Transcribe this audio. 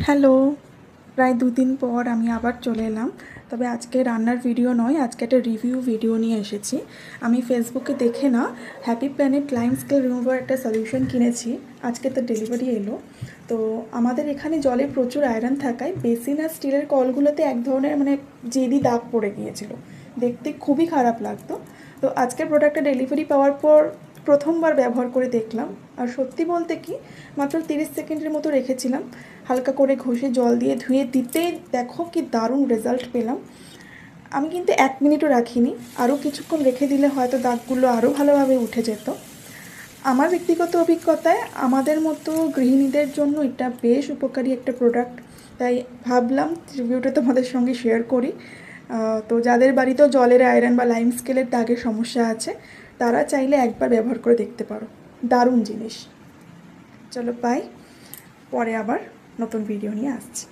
Hello, প্রায় দুদিন পর আমি আবার চলে এলাম। তবে আজকে রান্নার ভিডিও নয়, আজকে একটা রিভিউ ভিডিও নিয়ে এসেছি। আমি ফেসবুকে দেখে না happy planet lime scale remover একটা সলিউশন কিনেছি। আজকে তো ডেলিভারি এলো। তো আমাদের এখানে জলে প্রচুর আয়রন থাকায় বেসিন আর স্টিলের কলগুলোতে এক ধরনের জেদি দাগ পড়ে গিয়েছিল। দেখতে খুবই খারাপ লাগতো। তো আজকের প্রোডাক্টটা ডেলিভারি পাওয়ার পর প্রথমবার ব্যবহার করে দেখলাম। আর সত্যি বলতে কি, মাত্র 30 সেকেন্ডের মতো রেখেছিলাম। হালকা করে ঘষে জল দিয়ে ধুয়ে দিতেই দেখো কি দারুণ রেজাল্ট পেলাম। আমি কিন্তু 1 মিনিটও রাখিনি, আরও কিছুক্ষণ রেখে দিলে হয়তো দাগগুলো আরও ভালোভাবে উঠে যেত। আমার ব্যক্তিগত অভিজ্ঞতায় আমাদের মতো গৃহিণীদের জন্য এটা বেশ উপকারী একটা প্রোডাক্ট। তাই ভাবলাম রিভিউটা তোমাদের সঙ্গে শেয়ার করি। তো যাদের বাড়িতেও জলের আয়রন বা লাইম স্কেলের দাগের সমস্যা আছে, তারা চাইলে একবার ব্যবহার করে দেখতে পারো। দারুণ জিনিস। চলো বাই, পরে আবার নতুন ভিডিও নিয়ে আসছি।